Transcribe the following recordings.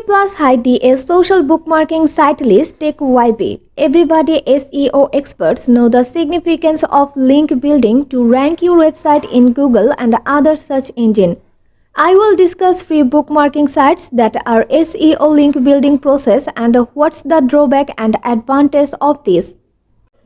plus high a social bookmarking site list Tech WiBi. Everybody SEO experts know the significance of link building to rank your website in Google and other search engine. I will discuss free bookmarking sites that are SEO link building process and what's the drawback and advantage of this.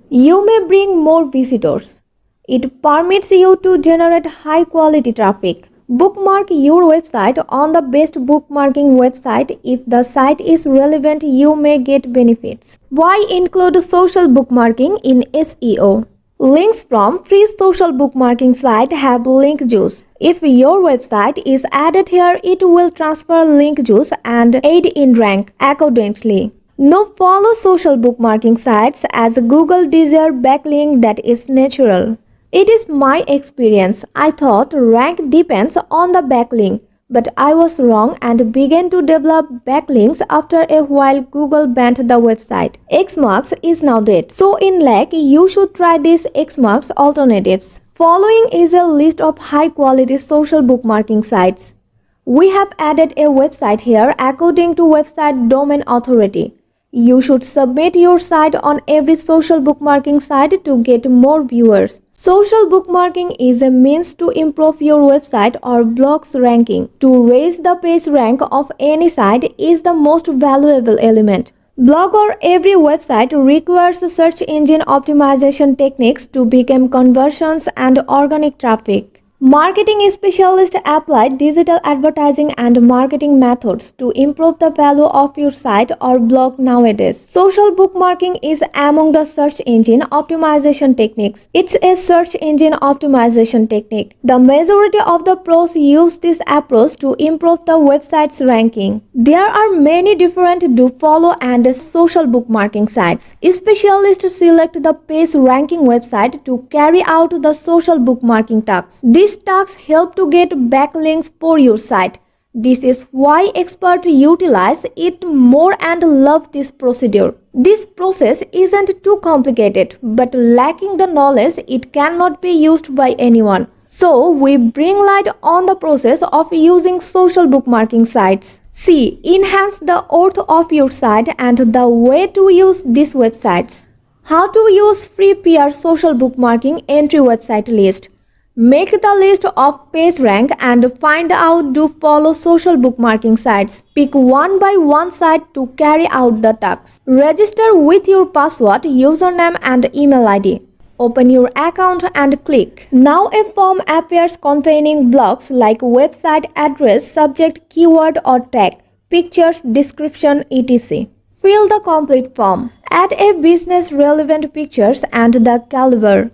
You may bring more visitors. It permits you to generate high quality traffic. Bookmark your website on the best bookmarking website. If the site is relevant, you may get benefits. Why include social bookmarking in SEO? Links from free social bookmarking site have link juice. If your website is added here, it will transfer link juice and aid in rank accordingly. No follow social bookmarking sites as Google desire backlink that is natural. It is my experience. I thought rank depends on the backlink, but I was wrong and began to develop backlinks. After a while, Google banned the website. Xmarks is now dead. So in lack, you should try these Xmarks alternatives. Following is a list of high quality social bookmarking sites. We have added a website here according to Website Domain Authority. You should submit your site on every social bookmarking site to get more viewers. Social bookmarking is a means to improve your website or blog's ranking. To raise the page rank of any site is the most valuable element. Blog or every website requires search engine optimization techniques to become conversions and organic traffic. Marketing specialists apply digital advertising and marketing methods to improve the value of your site or blog nowadays. Social bookmarking is among the search engine optimization techniques. It's a search engine optimization technique. The majority of the pros use this approach to improve the website's ranking. There are many different Dofollow and social bookmarking sites. Specialists select the page ranking website to carry out the social bookmarking tasks. These tasks help to get backlinks for your site. This is why experts utilize it more and love this procedure. This process isn't too complicated, but lacking the knowledge, it cannot be used by anyone. So we bring light on the process of using social bookmarking sites. C. Enhance the worth of your site and the way to use these websites. How to use free PR social bookmarking entry website list. Make the list of page rank and find out Dofollow social bookmarking sites. Pick one by one site to carry out the tasks. Register with your password, username and email ID. Open your account and click. Now a form appears containing blocks like website address, subject, keyword or tag, pictures, description, etc. Fill the complete form. Add a business relevant pictures and the caliber.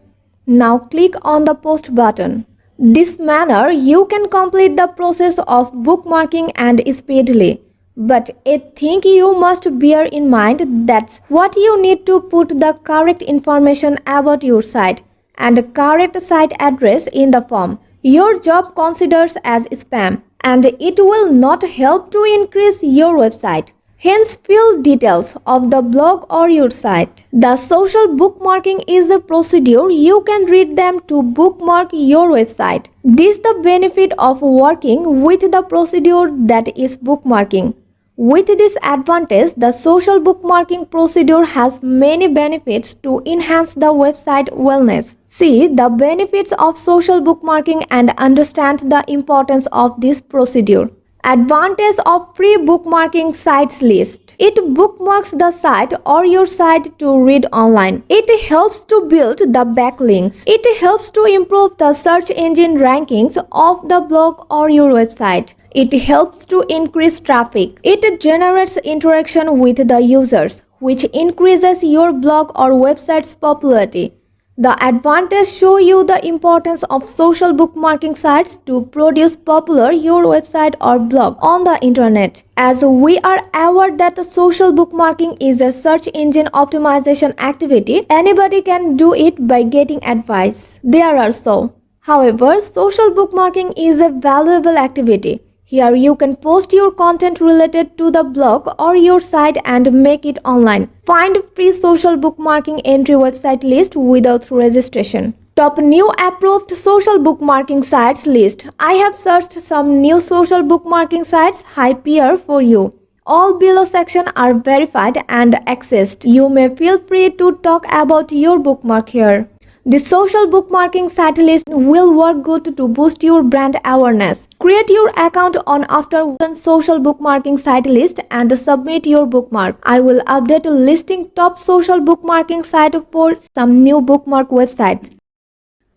Now click on the post button. This manner you can complete the process of bookmarking and speedily. But a thing you must bear in mind, that's what you need to put the correct information about your site and correct site address in the form. Your job considers as spam and it will not help to increase your website. Hence, fill details of the blog or your site. The social bookmarking is a procedure. You can read them to bookmark your website. This is the benefit of working with the procedure that is bookmarking. With this advantage, the social bookmarking procedure has many benefits to enhance the website wellness. See the benefits of social bookmarking and understand the importance of this procedure. Advantage of free bookmarking sites list. It bookmarks the site or your site to read online. It helps to build the backlinks. It helps to improve the search engine rankings of the blog or your website. It helps to increase traffic. It generates interaction with the users, which increases your blog or website's popularity. The advantages show you the importance of social bookmarking sites to produce popular your website or blog on the internet. As we are aware that social bookmarking is a search engine optimization activity, anybody can do it by getting advice. There are so. However, social bookmarking is a valuable activity. Here you can post your content related to the blog or your site and make it online. Find free social bookmarking entry website list without registration. Top new approved social bookmarking sites list. I have searched some new social bookmarking sites high PR for you. All below section are verified and accessed. You may feel free to talk about your bookmark here. The social bookmarking site list will work good to boost your brand awareness. Create your account on after social bookmarking site list and submit your bookmark. I will update listing top social bookmarking site for some new bookmark websites.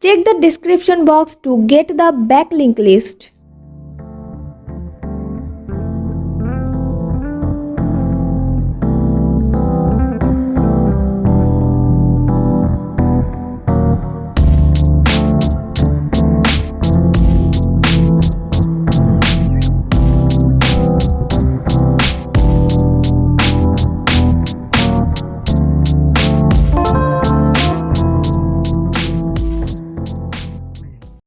Check the description box to get the backlink list.